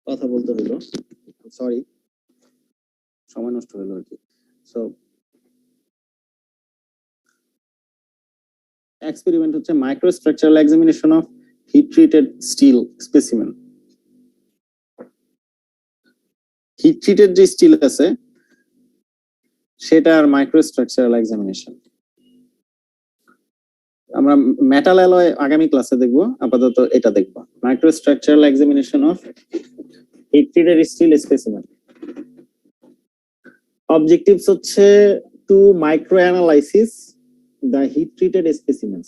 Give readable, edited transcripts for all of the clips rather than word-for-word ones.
কথা বলতে হলো, সরি সময় নষ্ট হলো আর কি। সো এক্সপেরিমেন্ট হচ্ছে microstructural examination of heat treated steel specimen. Heat treated যে স্টিল আছে সেটার মাইক্রোস্ট্রাকচারাল এক্সামিনেশন। আমরা মেটাল অ্যালয় আগামী ক্লাসে দেখব, আপাতত এটা দেখব, microstructural examination of heat treated steel specimen. Objectives হচ্ছে to micro analysis the heat treated specimens.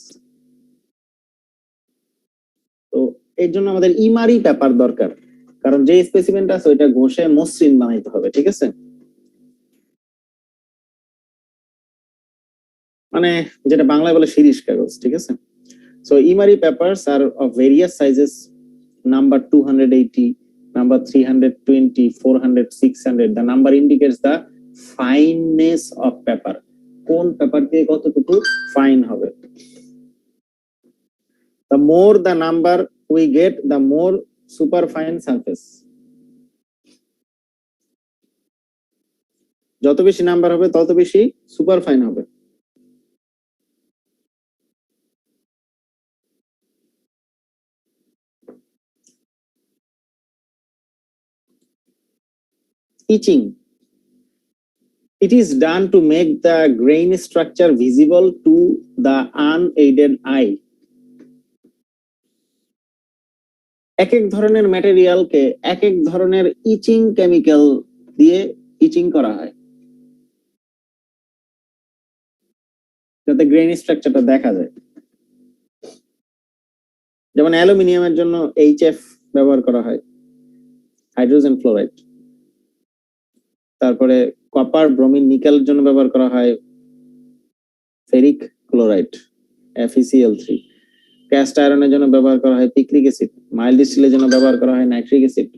তো এর জন্য আমাদের ইমারি পেপার দরকার, কারণ যে স্পেসিমেনটা আছে ওইটা ঘষে মসৃণ বানাইতে হবে, ঠিক আছে? মানে যেটা বাংলায় বলে শিরিষ কাগজ, ঠিক আছে? So emery papers are of various sizes, number 280, number 320, 400, 600. The number indicates the fineness of paper. কোন পেপার দিয়ে কতটুকু ফাইন হবে। The more the number we get, the more super fine surface. যত বেশি নাম্বার হবে তত বেশি সুপার ফাইন হবে। Etching. It is done to make the grain structure visible to the unaided eye. এক এক ধরনের ম্যাটেরিয়ালকে এক এক ধরনের ইচিং কেমিক্যাল দিয়ে ইচিং করা হয় যাতে গ্রেইন স্ট্রাকচারটা দেখা যায়। যেমন অ্যালুমিনিয়ামের জন্য HF ব্যবহার করা হয়, হাইড্রোজেন ফ্লোরাইড। তারপরে কপার, ব্রোমিন, নিকেলের জন্য ব্যবহার করা হয় ফেরিক ক্লোরাইড, FeCl3। ক্যাস্ট আয়রনের জন্য ব্যবহার করা হয় পিক্রিক অ্যাসিড, মাইল্ড স্টিলের জন্য ব্যবহার করা হয় নাইট্রিক অ্যাসিড।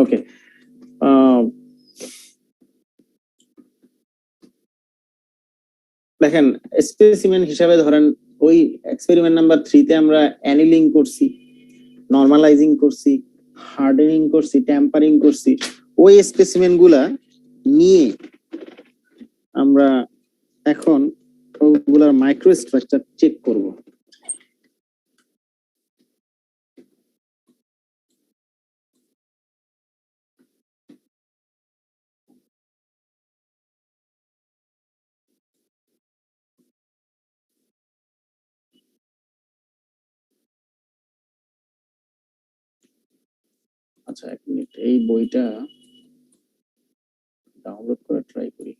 ওকে, দেখেন স্পেসিমেন হিসাবে ধরেন ওই এক্সপেরিমেন্ট নাম্বার 3 তে আমরা অ্যানিলিং করছি, নরমালাইজিং করছি, হার্ডেনিং করছি, টেম্পারিং করছি। ওই স্পেসিমেন গুলা নিয়ে আমরা এখন ওগুলার মাইক্রোস্ট্রাকচার চেক করব। আচ্ছা, এক মিনিট, এই বইটা ডাউনলোড করে ট্রাই করি।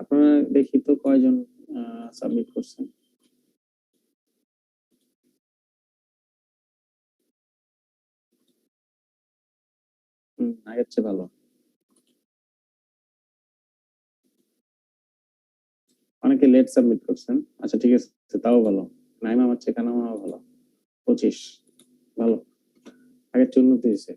আপনারা দেখি তো কয়জন সাবমিট করছেন। আগের চেয়ে ভালো। অনেকে লেট সাবমিট করছেন, আচ্ছা ঠিক আছে, তাও ভালো। নাইমা আমার চেয়ে কানামা ভালো, 25, ভালো, আগের চেয়ে উন্নতি হয়েছে।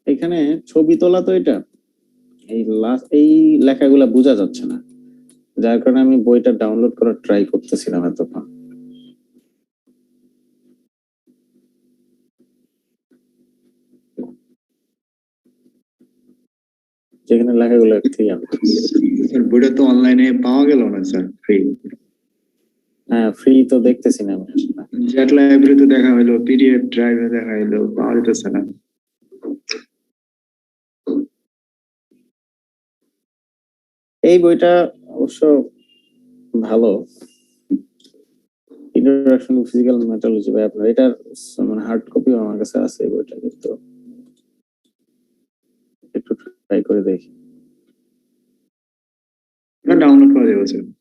এখানে ছবি তোলা তো এটা এই লেখাগুলা বোঝা যাচ্ছে না, যার কারণে আমি বইটা ডাউনলোড করার ট্রাই করতেছিলাম এতক্ষণ। যেখানে লেখাগুলো ক্লিয়ার। বইটা তো অনলাইনে পাওয়া গেল না স্যার, ফ্রি। হ্যাঁ, ফ্রি তো দেখতেছি না আমি আসলে। জ্যাট লাইব্রেরিতে দেখা হলো, পিডিএফ ড্রাইভে দেখা হলো, পাওয়া যেতেছে না। এই বইটা অবশ্য ভালো, ইন্ট্রোডাকশন টু ফিজিক্যাল মেটালজি ভাই। আপনার এটার মানে হার্ড কপি আমার কাছে আছে এই বইটা, কিন্তু একটু ট্রাই করে দেখি। ডাউনলোড করা যাবে।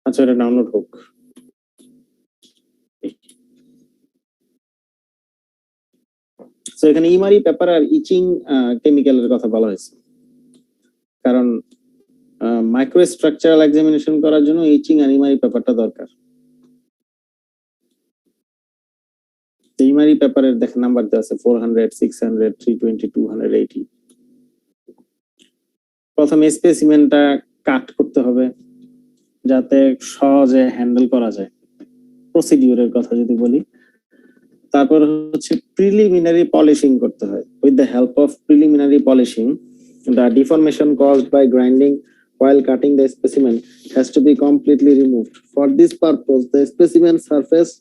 আচ্ছা, এটা ডাউনলোড হোক। তো এখানে ইমারি পেপার আর ইচিং কেমিক্যালের কথা বলা হয়েছে, কারণ মাইক্রোস্ট্রাকচারাল এক্সামিনেশন করার জন্য ইচিং আর ইমারি পেপারটা দরকার। ইমারি পেপারের দেখেন নাম্বার দেওয়া আছে 400, 600, 320, 280। প্রথমে স্পেসিমেনটা কাট করতে হবে যাতে সহজে হ্যান্ডেল করা যায়, প্রসিডিউরের কথা যদি বলি। তারপর হচ্ছে প্রিলিমিনারি পলিশিং করতে হয়। With the help of preliminary polishing, the deformation caused by grinding while cutting the specimen has to be completely removed. For this purpose, the specimen surface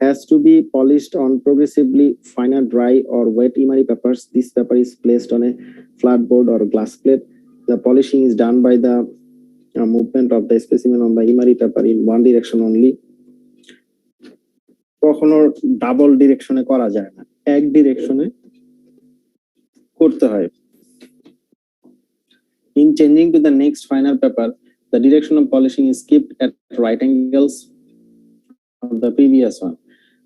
has to be polished on progressively finer dry or wet emery papers. This paper is placed on a flat board or glass plate. The polishing is done by the movement of the specimen on the emery paper in one direction only. কখনো double ডিরেকশনে করা যায় না, এক ডিরেকশনে করতে হয়। In changing to the next final paper, the direction of polishing is kept at right angles of the previous one.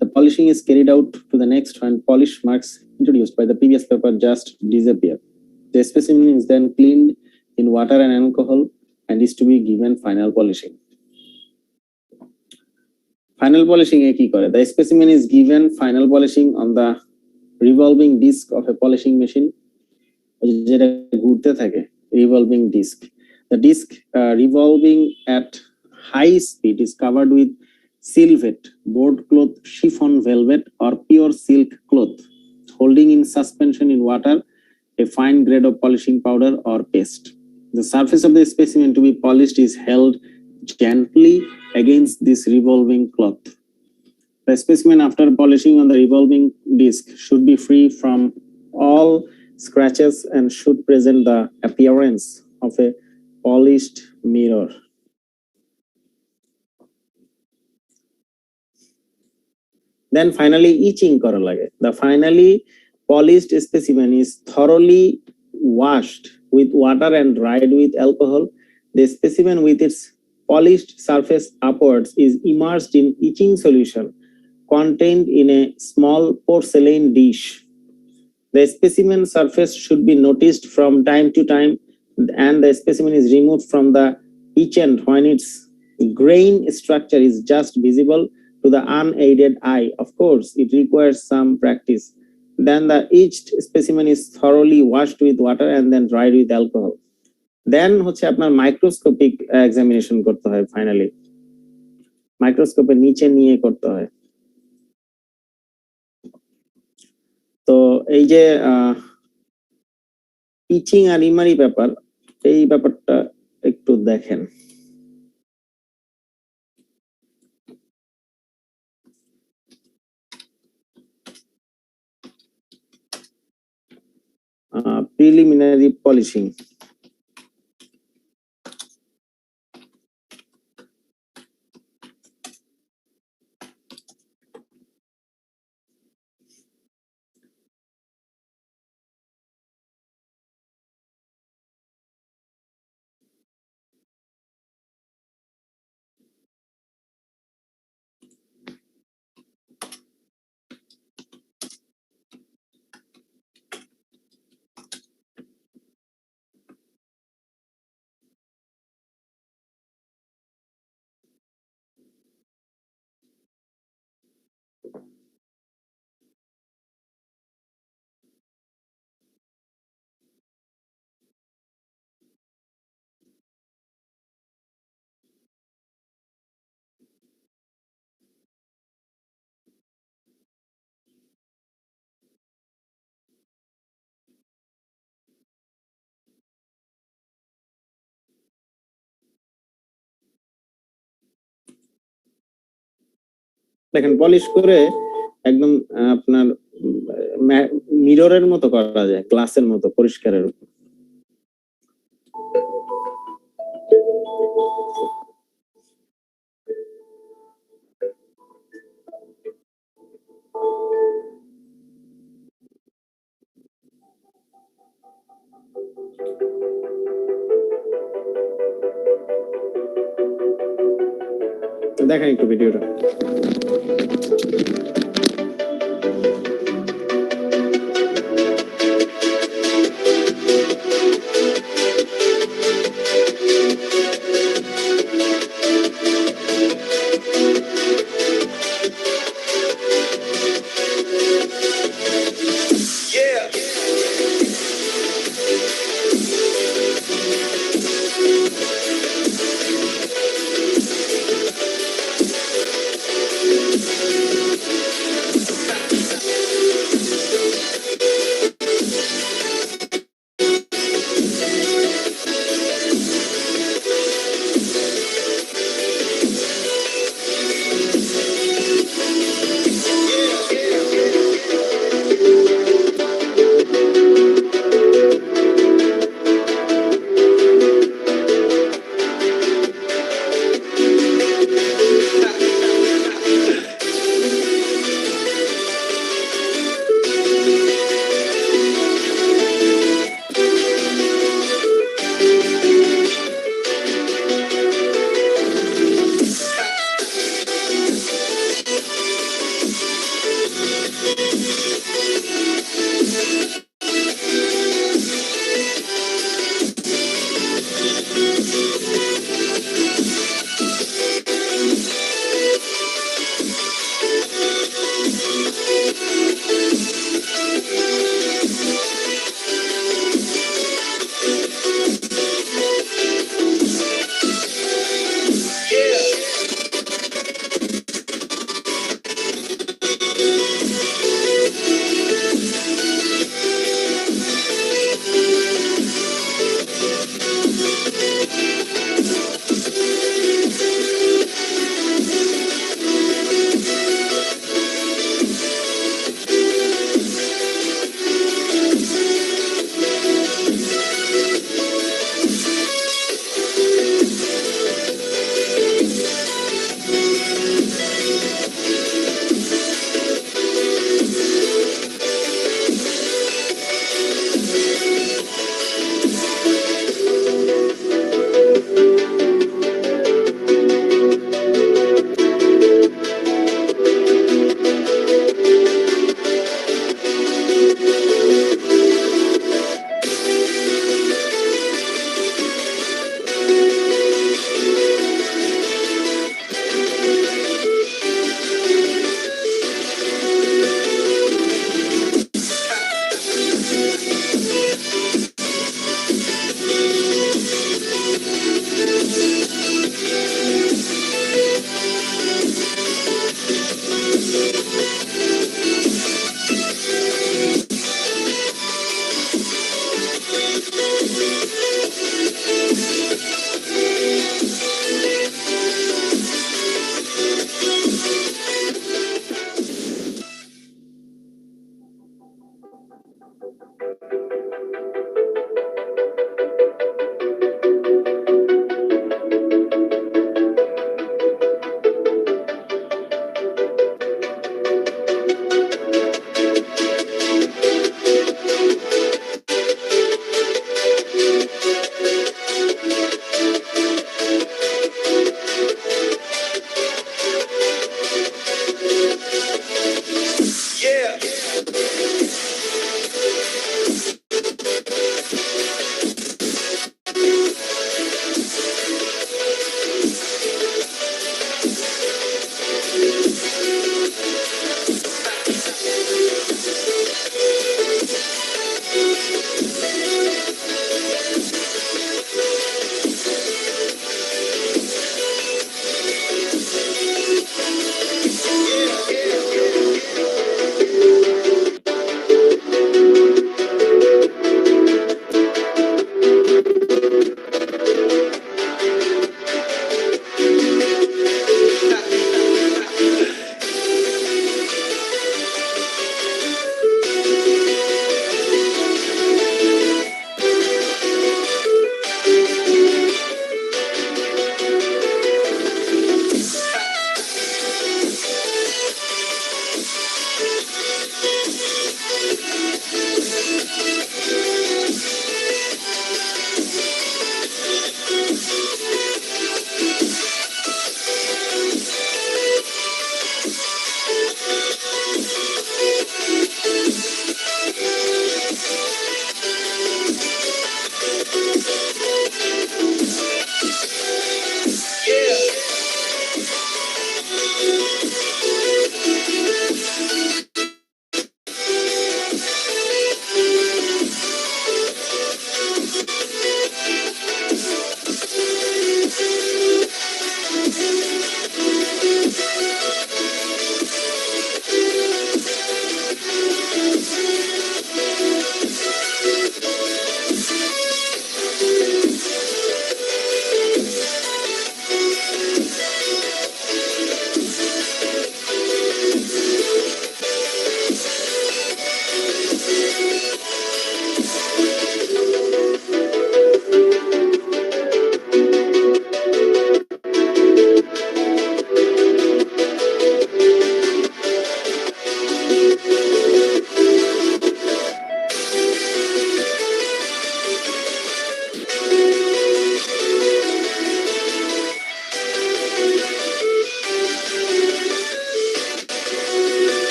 The polishing is carried out to the next one. Polish marks introduced by the previous paper just disappear. The specimen is then cleaned in water and alcohol and is to be given final polishing. Final polishing এ কি করে? The specimen is given final polishing on the revolving disc of a polishing machine, যেটা ঘুরতে থাকে, revolving disc. The disc revolving at high speed is covered with silvate, board cloth, chiffon velvet, or pure silk cloth, holding in suspension in water a fine grade of polishing powder or paste. The surface of the specimen to be polished is held gently against this revolving cloth. The specimen after polishing on the revolving disc should be free from all scratches and should present the appearance of a polished mirror. Then finally etching করা লাগে. The finally polished specimen is thoroughly washed with water and dried with alcohol. The specimen with its polished surface upwards is immersed in etching solution contained in a small porcelain dish. The specimen surface should be noticed from time to time, and the specimen is removed from the each end when its grain structure is just visible to the unaided eye. Of course, it requires some practice. Then the each specimen is thoroughly washed with water and then dried with alcohol. Then হচ্ছে আপনার microscopic examination করতে হয় finally, মাইক্রোস্কোপের নিচে নিয়ে করতে হয়। তো এই যে পিচিং আর ইমারি ব্যাপার, এই ব্যাপারটা একটু দেখেন। প্রিলিমিনারি পলিশিং, দেখেন পলিশ করে একদম আপনার মিররের মতো করা যায়, গ্লাসের মতো পরিষ্কারের উপর। দেখেন একটু ভিডিওটা।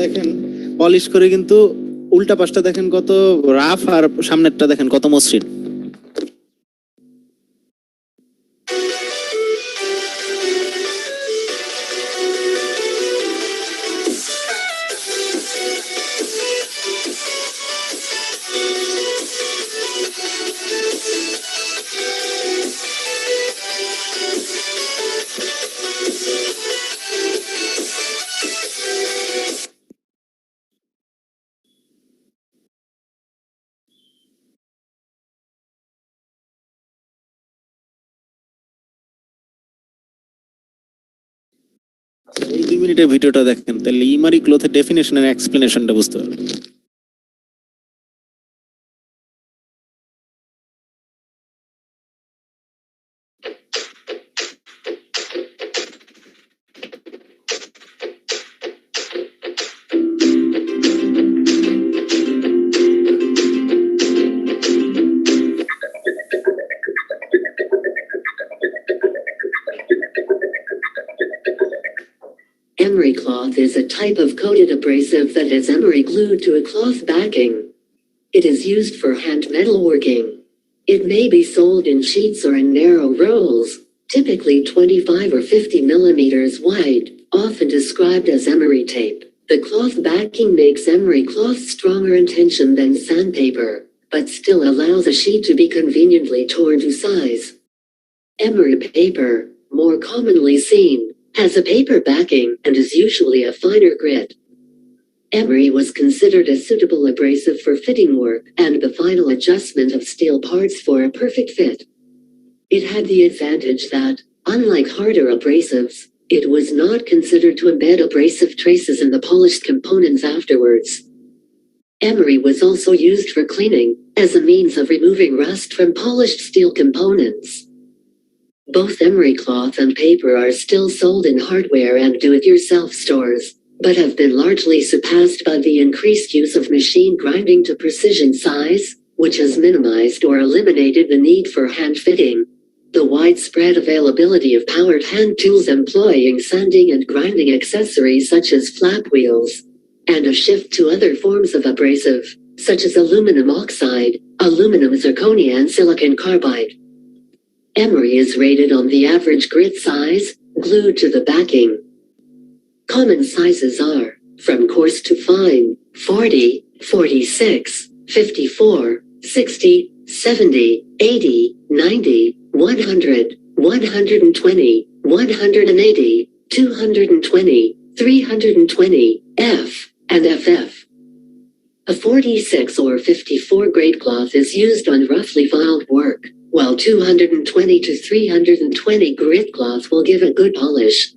দেখেন পলিশ করে কিন্তু উল্টা পাশটা দেখেন কত রাফ আর সামনেরটা দেখেন কত মসৃণ। এই 2 মিনিটের ভিডিওটা দেখেন তাহলে ইমারি ক্লথের ডেফিনেশন এর এক্সপ্লেনেশনটা বুঝতে পারবেন। Emery cloth is a type of coated abrasive that is emery glued to a cloth backing. It is used for hand metalworking. It may be sold in sheets or in narrow rolls, typically 25 or 50 millimeters wide, often described as emery tape. The cloth backing makes emery cloth stronger in tension than sandpaper, but still allows a sheet to be conveniently torn to size. Emery paper, more commonly seen, has a paper backing and is usually a finer grit. Emery was considered a suitable abrasive for fitting work and the final adjustment of steel parts for a perfect fit. It had the advantage that, unlike harder abrasives, it was not considered to embed abrasive traces in the polished components afterwards. Emery was also used for cleaning, as a means of removing rust from polished steel components. Both emery cloth and paper are still sold in hardware and do-it-yourself stores, but have been largely surpassed by the increased use of machine grinding to precision size, which has minimized or eliminated the need for hand fitting. The widespread availability of powered hand tools employing sanding and grinding accessories such as flap wheels, and a shift to other forms of abrasive, such as aluminum oxide, aluminum zirconia and silicon carbide. Emery is rated on the average grit size, glued to the backing. Common sizes are, from coarse to fine, 40, 46, 54, 60, 70, 80, 90, 100, 120, 180, 220, 320, F, and FF. A 46 or 54 grade cloth is used on roughly filed work, while 220 to 320 grit cloth will give a good polish.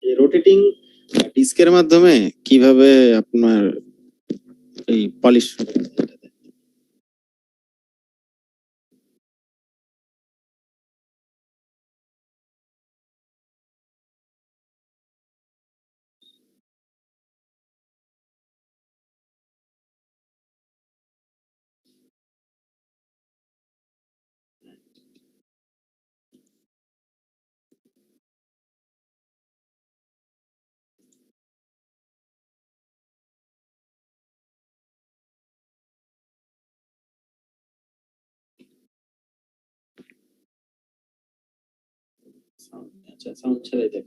এই rotating ডিস্কের মাধ্যমে কিভাবে আপনার এই polish আচ্ছা sound ছেড়ে দেন,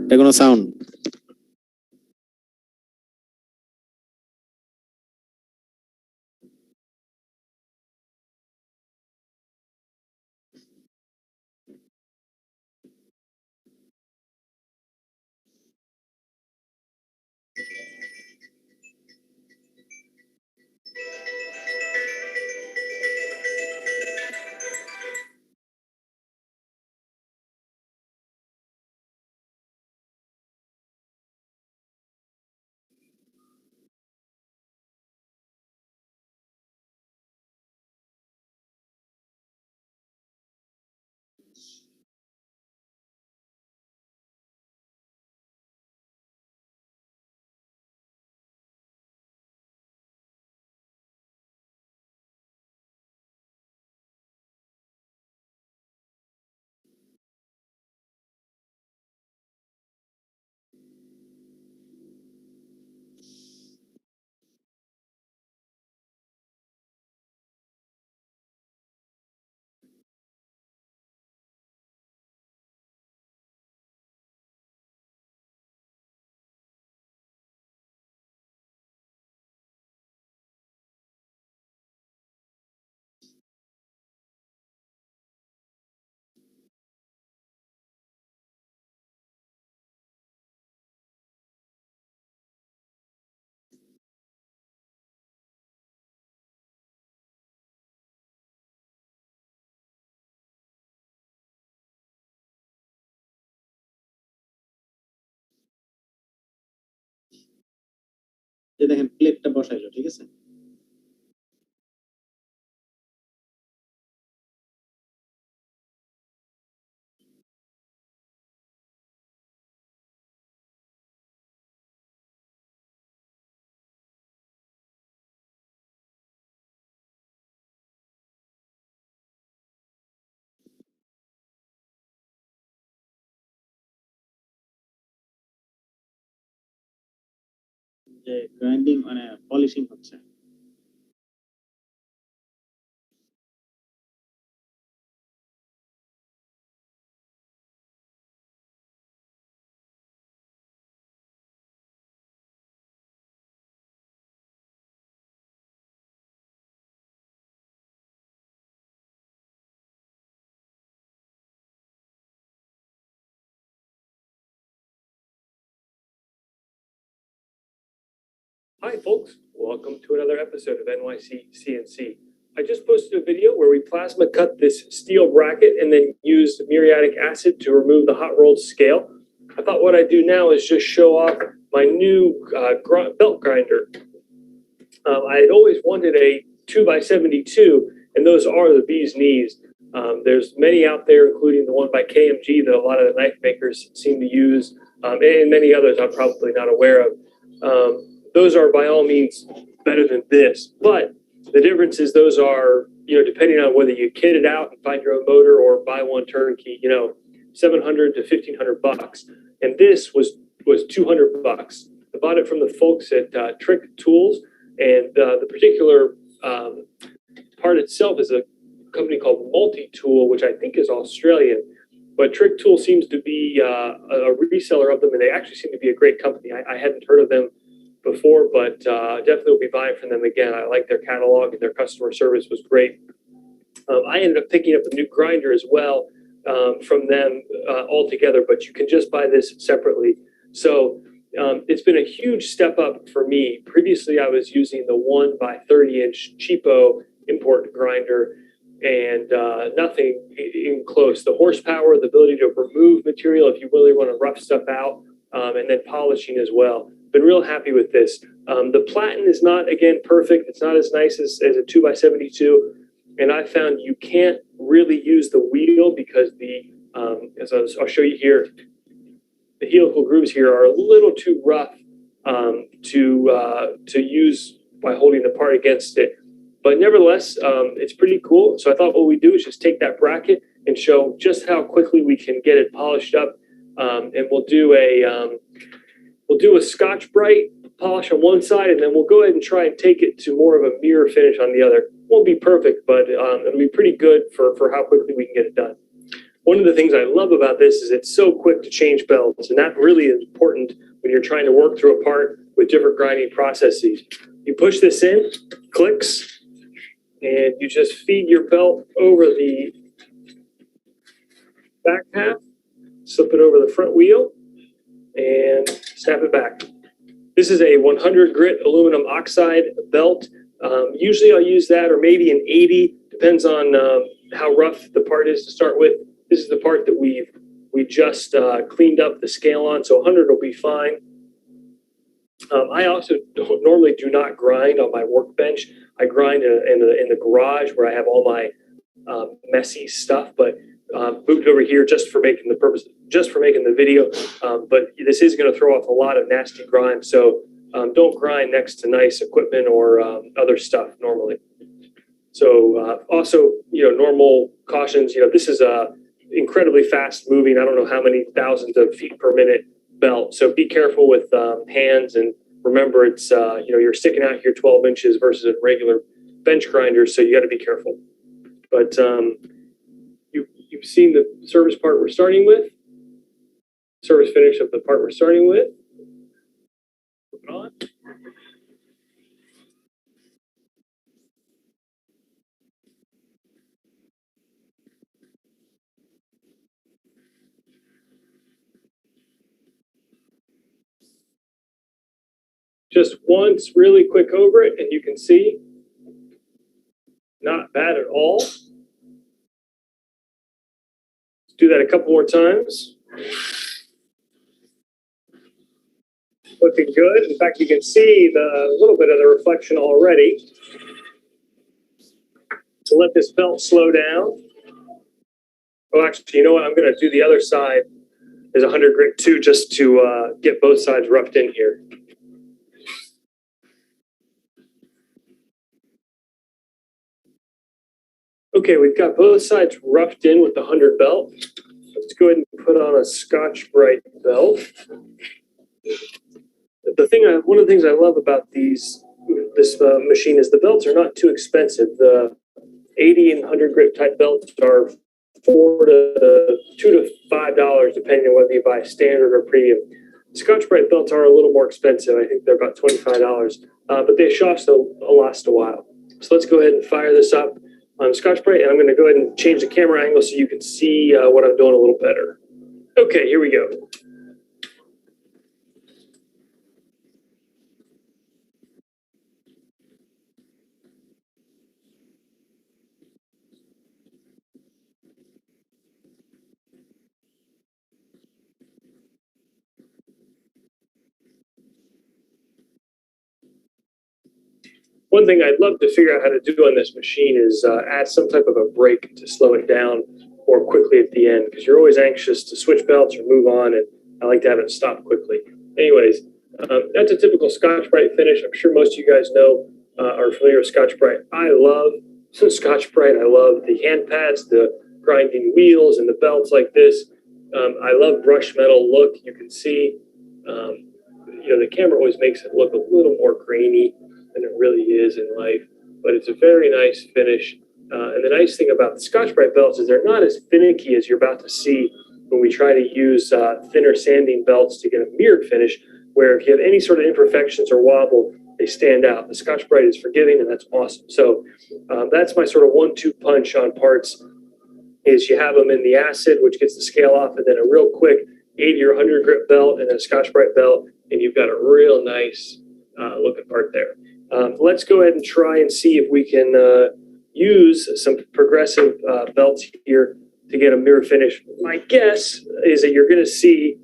এটা কোনো সাউন্ড যে দেখেন প্লেটটা বসাইলো, ঠিক আছে? যে গ্রাইন্ডিং মানে পলিশিং হচ্ছে। Hi folks, welcome to another episode of NYC CNC. I just posted a video where we plasma cut this steel bracket and then used muriatic acid to remove the hot rolled scale. I thought what I'd do now is just show off my new belt grinder. I had always wanted a 2x72, and those are the bee's knees. There's many out there, including the one by KMG that a lot of the knife makers seem to use, and many others I'm probably not aware of. Those are by all means better than this, but the difference is those are depending on whether you kit it out and find your own motor or buy one turnkey, $700 to $1,500. And this was $200. I bought it from the folks at Trick Tools, and the particular part itself is a company called Multi-Tool, which I think is Australian. But Trick Tool seems to be a reseller of them, and they actually seem to be a great company. I hadn't heard of them before, but definitely will be buying from them again. I like their catalog, and their customer service was great. I ended up picking up a new grinder as well from them altogether, but you can just buy this separately. So it's been a huge step up for me. Previously, I was using the 1 by 30-inch cheapo import grinder, and nothing even close. The horsepower, the ability to remove material if you really want to rough stuff out, and then polishing as well. Been real happy with this. The platen is not, again, perfect. It's not as nice as a 2 by 72. And I found you can't really use the wheel because as I'll show you here, the helical grooves here are a little too rough to use by holding the part against it. But nevertheless, it's pretty cool. So I thought what we do is just take that bracket and show just how quickly we can get it polished up. And we'll do a Scotch-Brite polish on one side, and then we'll go ahead and try and take it to more of a mirror finish on the other. Won't be perfect, but it'll be pretty good for how quickly we can get it done. One of the things I love about this is it's so quick to change belts, and that really is important when you're trying to work through a part with different grinding processes. You push this in, clicks, and you just feed your belt over the back half, slip it over the front wheel, and snap it back. This is a 100 grit aluminum oxide belt. Usually I'll use that, or maybe an 80, depends on how rough the part is to start with. This is the part that we just cleaned up the scale on, so 100 will be fine. I also normally do not grind on my workbench. I grind in the garage where I have all my messy stuff, but moved over here just for making the video. But this is going to throw off a lot of nasty grime, so don't grind next to nice equipment or other stuff normally. So also, normal cautions. This is a incredibly fast moving. I don't know how many thousands of feet per minute belt. So be careful with hands, and remember it's you're sticking out here 12 inches versus a regular bench grinder, so you got to be careful. But you've seen the service part we're starting with, service finish of the part we're starting with. Flip it on. Just once really quick over it, and you can see not bad at all. Let's do that a couple more times. Looking good. In fact, you can see the little bit of the reflection already. So let this belt slow down. Oh, actually, you know what? I'm going to do the other side as 100 grit too, just to get both sides roughed in here. Okay, we've got both sides roughed in with the 100 belt. Let's go ahead and put on a Scotch-Brite belt. One of the things I love about this machine is the belts are not too expensive. The 80 and 100 grit type belts are $2 to $5, depending on whether you buy standard or premium. Scotch-Brite belts are a little more expensive. I think they're about $25, but they last a while. So let's go ahead and fire this up on Scotch-Brite, and I'm going to go ahead and change the camera angle so you can see what I'm doing a little better. Okay, here we go. One thing I'd love to figure out how to do on this machine is add some type of a brake to slow it down more quickly at the end, because you're always anxious to switch belts or move on, and I like to have it stop quickly. Anyways, that's a typical Scotch-Brite finish. I'm sure most of you guys know are familiar with Scotch-Brite. I love So Scotch-Brite, I love the hand pads, the grinding wheels, and the belts like this. I love brushed metal look. You can see, the camera always makes it look a little more grainy than it really is in life, but it's a very nice finish. And the nice thing about the Scotch-Brite belts is they're not as finicky as you're about to see when we try to use thinner sanding belts to get a mirrored finish, where if you have any sort of imperfections or wobble, they stand out. The Scotch-Brite is forgiving, and that's awesome. So that's my sort of 1-2 punch on parts, is you have them in the acid, which gets the scale off, and then a real quick 80 or 100 grit belt and a Scotch-Brite belt, and you've got a real nice looking part there. Let's go ahead and try and see if we can use some progressive belts here to get a mirror finish. My guess is that you're going to see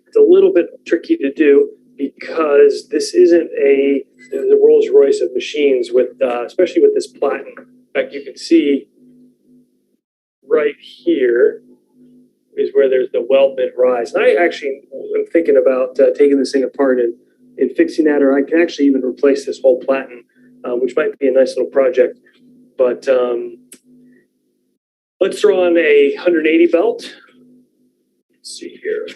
it's a little bit tricky to do because this isn't the Rolls Royce of machines, with especially with this platen. In fact, you can see right here is where there's the weldment rise. And I actually am thinking about taking this thing apart and fixing that, or I can actually even replace this whole platen, which might be a nice little project. But let's throw on a 180 belt. Let's see here.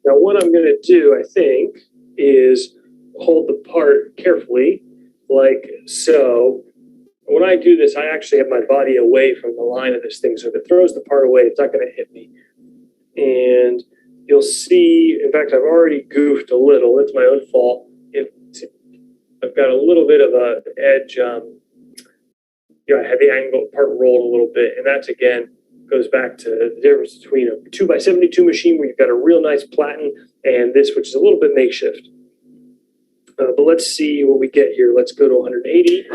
Now what I'm going to do, I think, is hold the part carefully, like so. When I do this, I actually have my body away from the line of this thing. So if it throws the part away, it's not going to hit me. And you'll see, in fact, I've already goofed a little. It's my own fault. I've got a little bit of a edge. I had the angle part rolled a little bit. And that's, again, goes back to the difference between a 2x72 machine where you've got a real nice platen and this, which is a little bit makeshift. But let's see what we get here. Let's go to 180.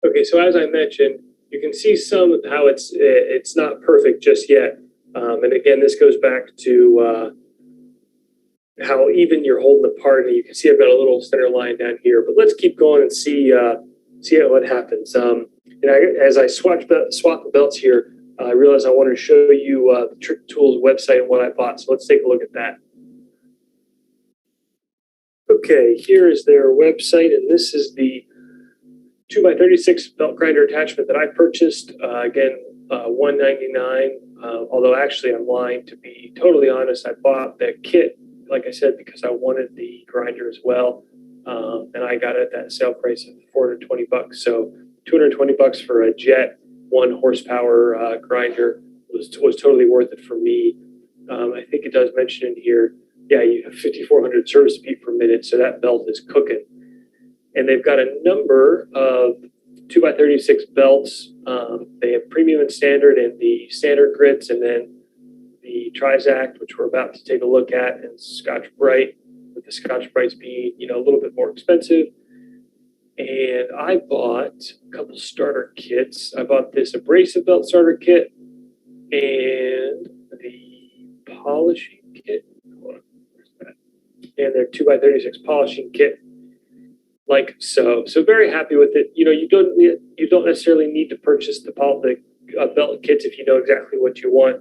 Okay, so as I mentioned, you can see some of how it's not perfect just yet. And again, this goes back to how even you're holding the part, and you can see I've got a little center line down here. But let's keep going and see what happens. As I swap the belts here, I realized I wanted to show you the Trick Tools website and what I bought. So let's take a look at that. Okay, here is their website, and this is the 2x36 belt grinder attachment that I purchased. Again, $199. Although actually I'm lying, to be totally honest. I bought the kit, like I said, because I wanted the grinder as well, and I got it at that sale price of $420. So $220 for a Jet 1 horsepower grinder was totally worth it for me. I think it does mention in here, yeah, you have 5,400 service beat per minute, so that belt is cooking. And they've got a number of 2x36 belts. They have premium and standard, and the standard grits, and then the Trizact, which we're about to take a look at, and Scotch-Brite, with the Scotch-Brites being, a little bit more expensive. And I bought a couple starter kits. I bought this abrasive belt starter kit and the polishing kit. Hold on, where's that? And their 2x36 polishing kit. Like so. So very happy with it. You don't necessarily need to purchase the belt kits if you know exactly what you want.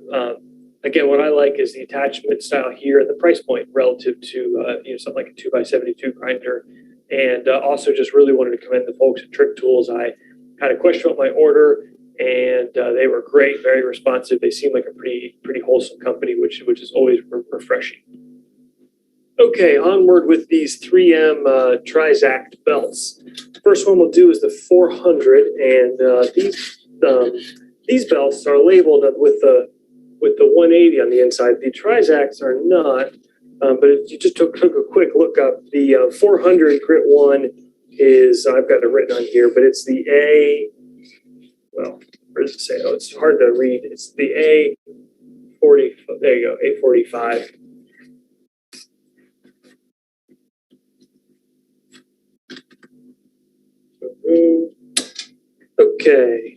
Again, what I like is the attachment style here and the price point relative to something like a 2x72 grinder. And also just really wanted to commend the folks at Trick Tools. I had a question about my order, and they were great, very responsive. They seem like a pretty wholesome company, which is always refreshing. Okay, onward with these 3M Trizact belts. First one we'll do is the 400, and these belts are labeled with the 180 on the inside. The Trizacts are not, but if you just took a quick look up, the 400 grit one is, I've got it written on here, but it's the where does it say? Oh, it's hard to read. It's the A40, there you go, A45. Okay.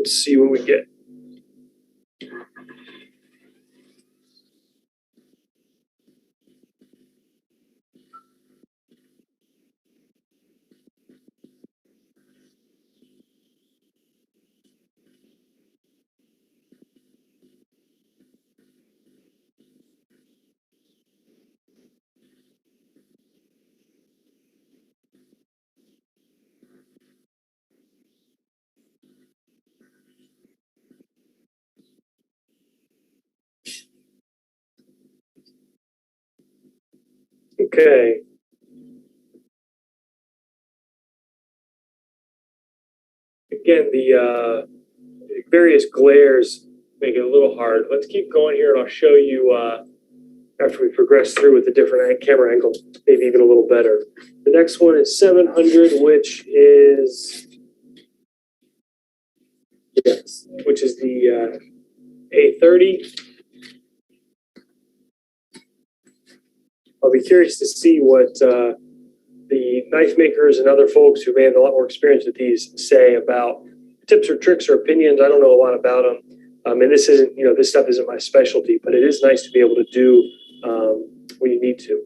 let's see what we get. Okay. Again, the various glares make it a little hard. Let's keep going here, and I'll show you after we progress through with the different camera angles, maybe even a little better. The next one is 700, which is the A30. I'll be curious to see what the knife makers and other folks who may have a lot more experience with these say about tips or tricks or opinions. I don't know a lot about them. And this isn't, this stuff isn't my specialty, but it is nice to be able to do when you need to.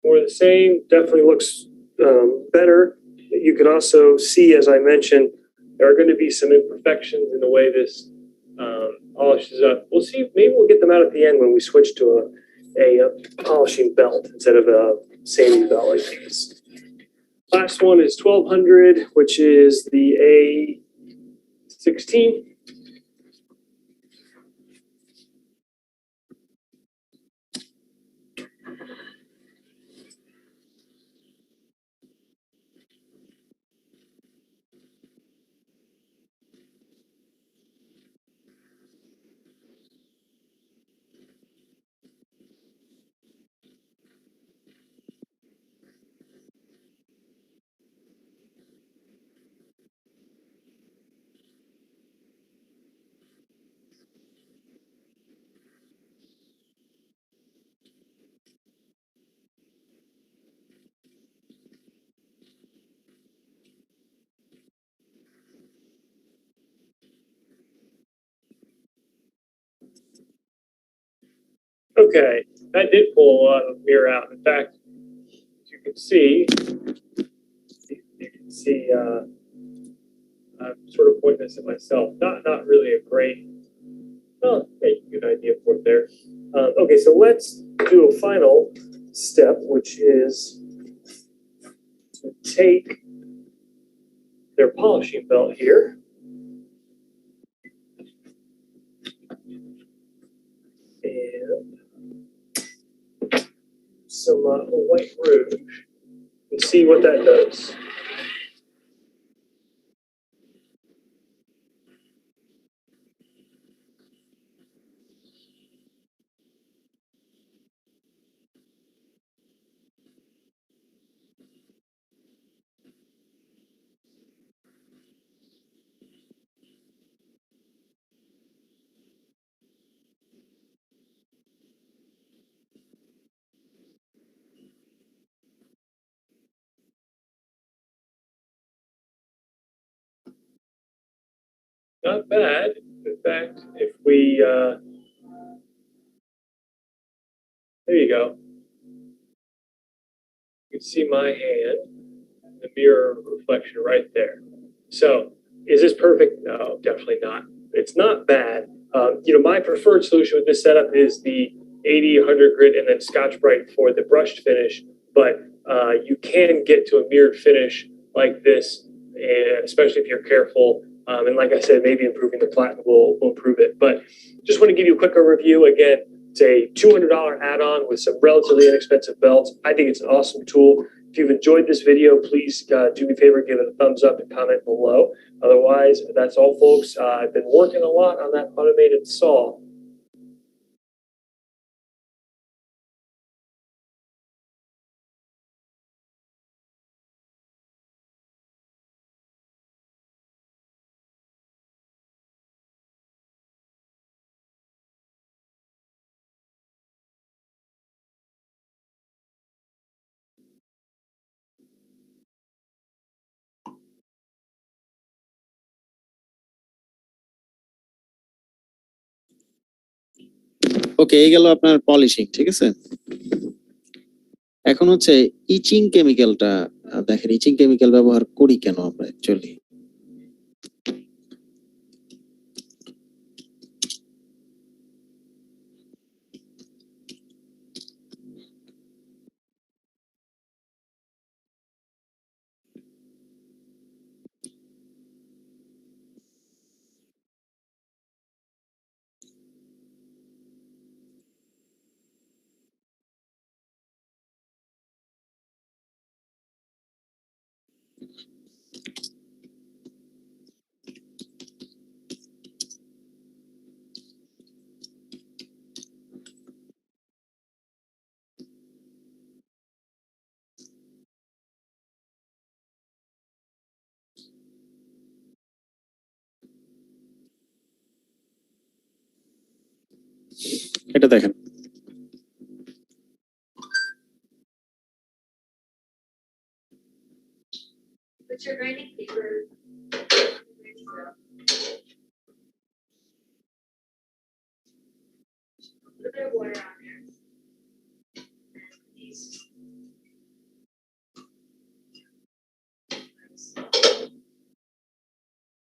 More of the same, definitely looks better. You can also see, as I mentioned, there are going to be some imperfections in the way this polishes up. We'll see, maybe we'll get them out at the end when we switch to a polishing belt instead of a sanding belt like these. Last one is 1200, which is the A16. Okay, that did pull a lot of mirror out. In fact, as you can see, I'm sort of pointing this at myself. Not really a great, well, a good idea for it there. Okay, so let's do a final step, which is to take their polishing belt here. And some white rouge and see what that does. Not bad. In fact, if we, there you go. You can see my hand, the mirror reflection right there. So, is this perfect? No, definitely not. It's not bad. My preferred solution with this setup is the 80, 100 grit and then Scotch-Brite for the brushed finish, but you can get to a mirrored finish like this, and especially if you're careful. And like I said, maybe improving the platinum will improve it. But just want to give you a quick overview. Again, it's a $200 add-on with some relatively inexpensive belts. I think it's an awesome tool. If you've enjoyed this video, please do me a favor, give it a thumbs up and comment below. Otherwise, that's all, folks. I've been working a lot on that automated saw. ওকে, এই গেল আপনার polishing, ঠিক আছে। এখন হচ্ছে ইচিং কেমিক্যালটা দেখেন, ইচিং chemical ব্যবহার করি কেন আমরা অ্যাকচুয়ালি। এটা দেখেন, Put your grinding paper. Put a bit of water on there. These.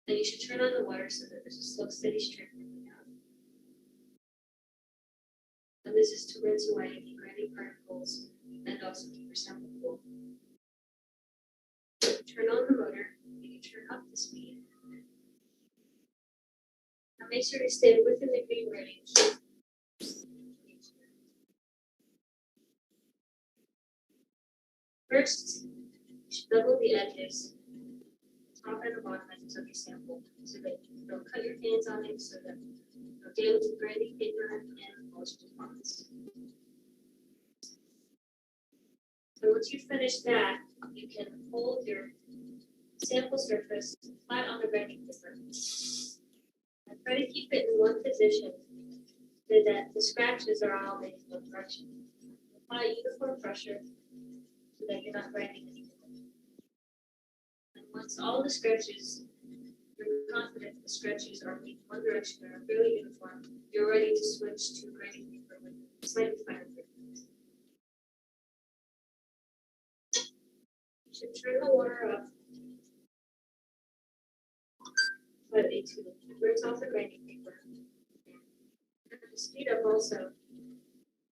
Then you should turn on the water so that there's a slow, steady stream coming out. And this is to rinse away any grinding particles and also keep your sample cool. Turn on the motor. You can turn up the speed. Now make sure to stay within the green range. First, you should bevel the edges, top and the bottom edges of your sample, so that you don't cut your hands on it, so that you'll damage the grinding paper and polishing spots. So once you finish that, you can hold your sample surface flat on the grinding paper. And try to keep it in one position so that the scratches are all in one direction. Apply uniform pressure so that you're not grinding anything. And once all the scratches, you're confident the scratches are in one direction and are fairly uniform, you're ready to switch to grinding paper with slightly finer grit. You should turn the water up slightly to rinse off the grinding paper. And to speed up also,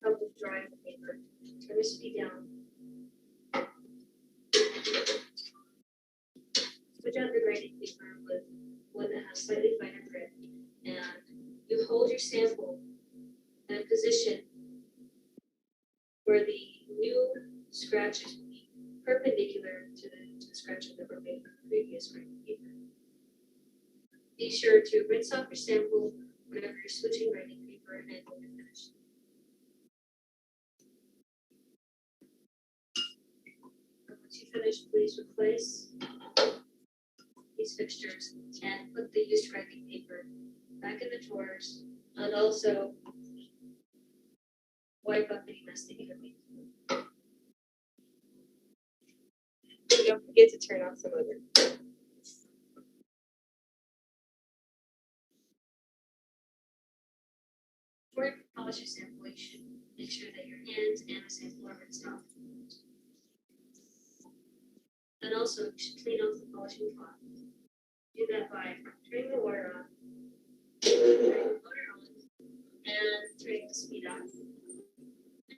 help with drying the paper. Turn the speed down. Switch out the grinding paper with one that has slightly finer grit. And you hold your sample in a position where the new scratches will be perpendicular to the scratches that were made with the previous grinding paper. Be sure to rinse off your sample whenever you're switching grinding paper and when you're finished. Once you finish, please replace these fixtures and put the used grinding paper back in the drawers, and also wipe up any mess that you have made. Don't forget to turn off the motor. Before you polish your sample, you should make sure that your hands and the sample are rinsed off. And also, you should clean off the polishing cloth. Do that by turning the water on, turning the motor on, and turning the speed on.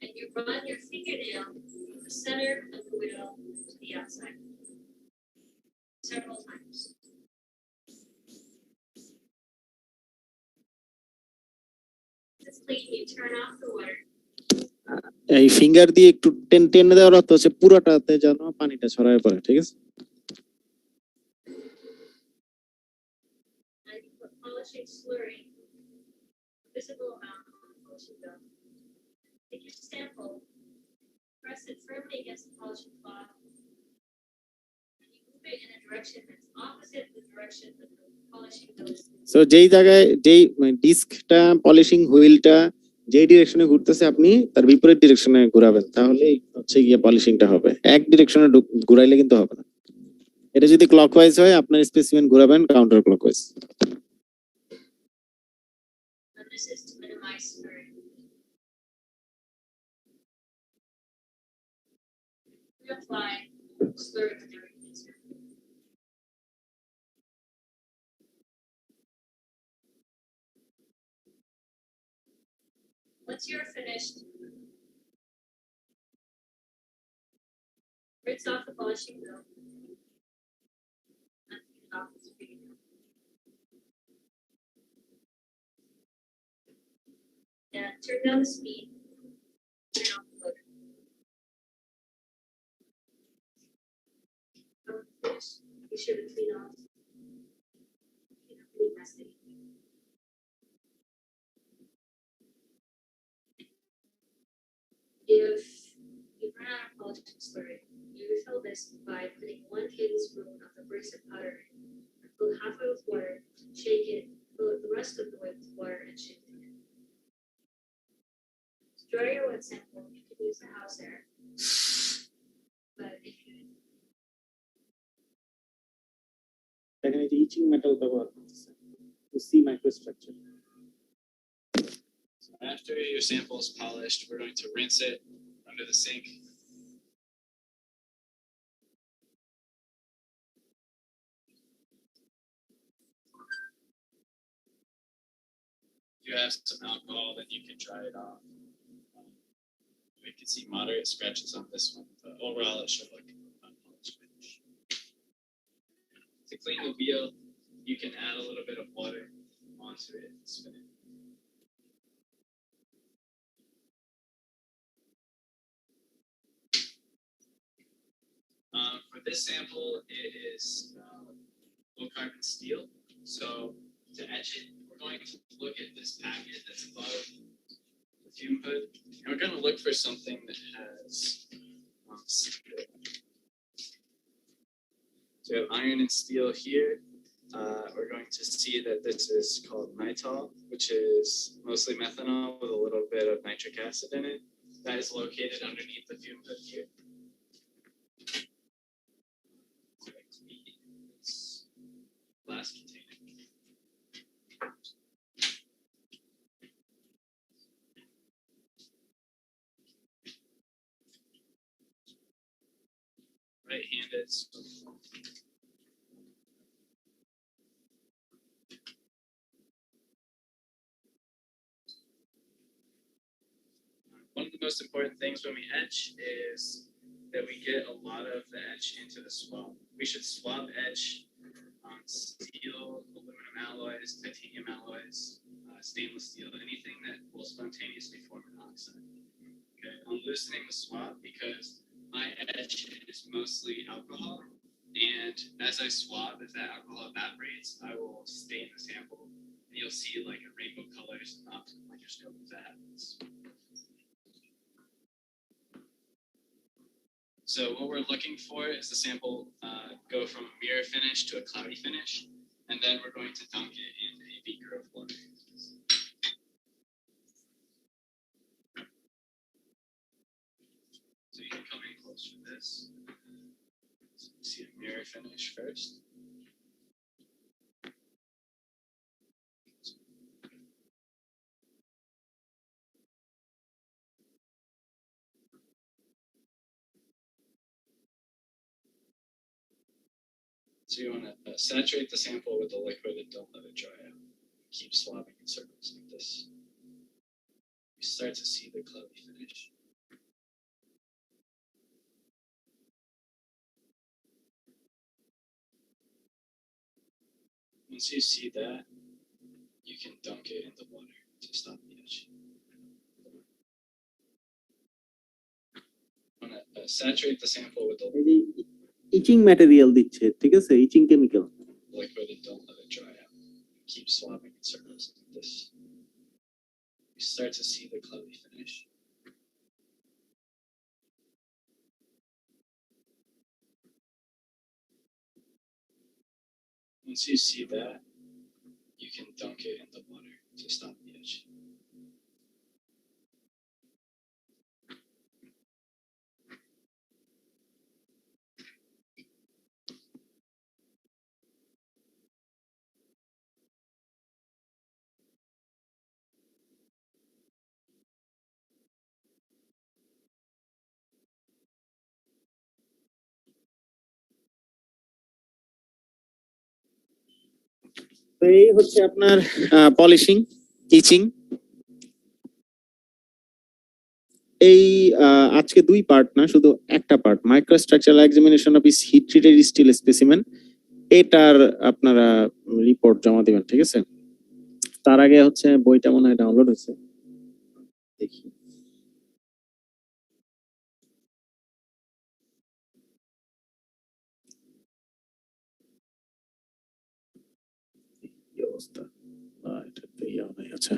And you run your fingernail from the center of the wheel to the outside several times. It's clean, you turn off the water, এই finger দিয়ে একটু টেনে দেওয়ার অর্থ হচ্ছে পুরোটাতে যেন পানিটা ছড়ায় পড়ে, ঠিক আছে? And you put polishing slurry, visible amount on the polishing film. Take your sample, press it firmly against the polishing cloth, and you move it in a direction that's opposite the direction that the polishing film is moving. So যেই জায়গায় যেই ডিস্কটা polishing হুইলটা যেই ডিরেকশনে ঘুরতেছে আপনি তার বিপরীত ডিরেকশনে ঘোরাবেন, তাহলেই হচ্ছে গিয়ে পলিশিংটা হবে। এক ডিরেকশনে ঘুরাইলে কিন্তু হবে না। এটা যদি ক্লকওয়াইজ হয় আপনার স্পেসিমেন ঘোরাবেন counter clockwise. And this is to minimize slurry. Reapply slurry to the replacer. Once you're finished, rinse off the polishing film. And clean it off with spray. And turn down the speed. Turn off the motor. When finished, be sure to clean off any messy. If you run out of polishing slurry, you refill this by putting 1 tablespoon of abrasive powder in. Fill it halfway with water, shake it, fill it the rest of the way with water, and shake it again. To dry your wet sample, you can use the house air. But if you এখানে যে ইচিং metal ব্যবহার করতেছে to see microstructure. So after your sample is polished, we're going to rinse it under the sink. If you have some alcohol, then you can dry it off. We can see moderate scratches on this one, but overall it should look unpolished finish. To clean the wheel, you can add a little bit of water onto it and spin it. For this sample, it is low carbon steel. So to etch it, we're going to look at this packet that's above the fume hood. And we're going to look for something that has steel. So we have iron and steel here. We're going to see that this is called nitol, which is mostly methanol with a little bit of nitric acid in it. That is located underneath the fume hood here. Glass container. Right-handed. One of the most important things when we etch is that we get a lot of the etch into the swab. We should swab etch on steel, aluminum alloys, titanium alloys, stainless steel, anything that will spontaneously form an oxide. Okay, I'm loosening the swab because my etch is mostly alcohol, and as I swab, if that alcohol evaporates, I will stain the sample, and you'll see like a rainbow colors in the optical microscope if that happens. So what we're looking for is the sample go from a mirror finish to a cloudy finish, and then we're going to dunk it in a beaker of water. So you can come in close to this. So you see a mirror finish first. So you want to saturate the sample with the liquid and don't let it dry out. Keep swabbing in circles like this. You start to see the cloudy finish. Once you see that, you can dunk it in the water to stop the etch. want to saturate the sample with the এই যে ইচিং material দিচ্ছে, ঠিক আছে, ইচিং chemical. liquid and don't let it dry out. Keep swabbing in circles like this. You start to see the cloudy finish. Once you see that, you can dunk it in the water to stop the edge. তো এই হচ্ছে আপনার polishing, ইচিং। এই আজকে দুই part না, শুধু একটা part, microstructural examination of heat treated steel specimen, এটার আপনারা রিপোর্ট জমা দিবেন, ঠিক আছে। তার আগে হচ্ছে বইটা মনে হয় ডাউনলোড হয়েছে, দেখি। কি অবস্থা, এটা তো ইয়া নাই, আচ্ছা।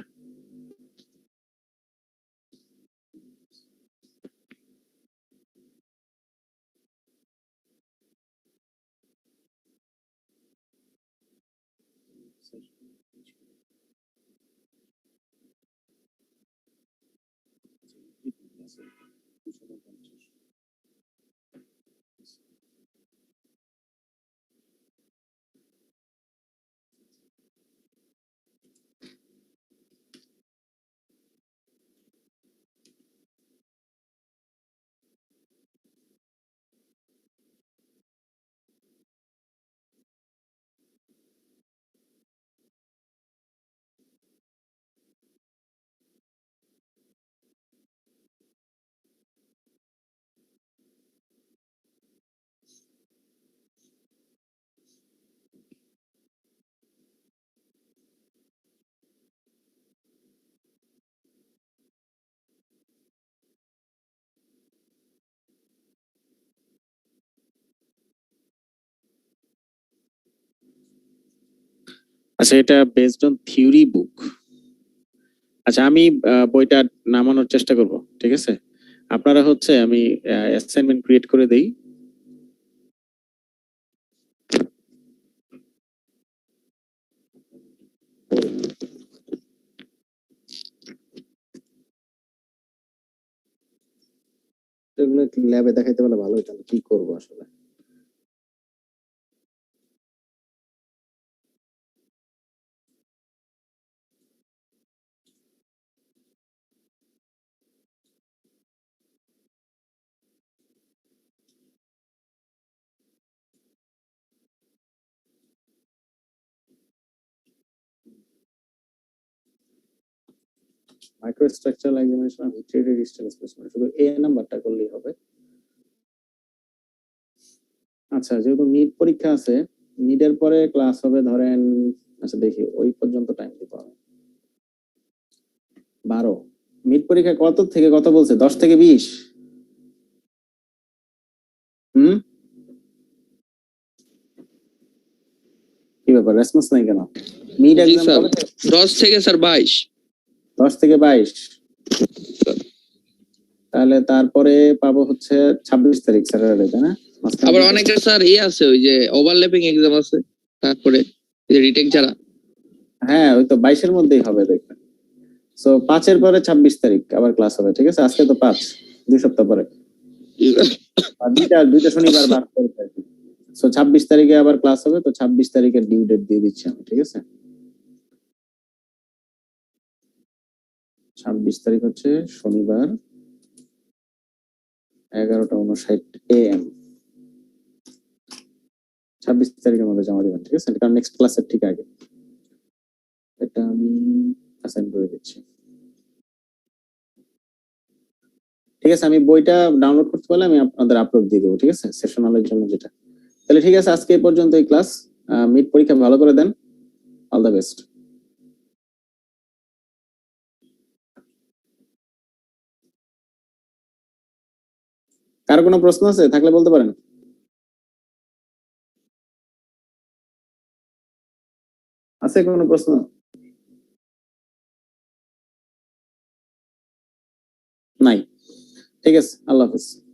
আচ্ছা, এটা বেসড অন থিওরি বুক। আচ্ছা, আমি বইটা নামানোর চেষ্টা করব, ঠিক আছে। আপনারা হচ্ছে আমি অ্যাসাইনমেন্ট ক্রিয়েট করে দেই। এগুলো ল্যাবে দেখাইতে পারলে ভালো হতো, কি করব আসলে। Microstructural examination of heat treated steel specimen, শুধু এ নাম্বারটা করলেই হবে। আচ্ছা, যেহেতু মিড পরীক্ষা আছে, মিডের পরে ক্লাস হবে ধরেন, আচ্ছা দেখি ওই পর্যন্ত টাইম দিতে হবে 12। মিড পরীক্ষা কত থেকে কত বলছে, 10 থেকে 20? কি ব্যাপার, রেসপন্স নাই কেন? মিড এক্সাম কবে থেকে? 10 থেকে স্যার 22। 10 থেকে 22, তাহলে তারপরে পাবো হচ্ছে 26 তারিখ স্যাটারডে, তাই না? আবার অনেকের স্যার আছে, ওই যে ওভারল্যাপিং এক্সাম আছে, তারপরে এই যে রিটেক যারা। হ্যাঁ, ওই তো 22 এর মধ্যেই হবে দেখবেন। সো 5 এর পরে 26 তারিখ আবার ক্লাস হবে, ঠিক আছে। আজকে তো 5, 2 সপ্তাহ পরে, আর দুইটা শনিবার বাদ করতে। সো 26 তারিখে আবার ক্লাস হবে, তো 26 তারিখের ডিউ ডেট দিয়ে দিচ্ছি আমি, ঠিক আছে। 26 তারিখ হচ্ছে শনিবার, 11:59 AM। 26 তারিখের মধ্যে জমা দিবেন, ঠিক আছে, কারণ নেক্সট ক্লাসের ঠিক আগে। এটা আমি অ্যাসাইন করে দিচ্ছি, ঠিক আছে। আমি বইটা ডাউনলোড করতে পারলে আমি আপনাদের আপলোড দিয়ে দেবো, ঠিক আছে, সেশনালের জন্য যেটা। তাহলে ঠিক আছে, আজকে এই পর্যন্ত এই ক্লাস। মিড পরীক্ষা ভালো করে দেন, অল দ্য বেস্ট। কার কোনো প্রশ্ন আছে থাকলে বলতে পারেন। আছে কোনো প্রশ্ন? নাই। ঠিক আছে, আল্লাহ হাফেজ।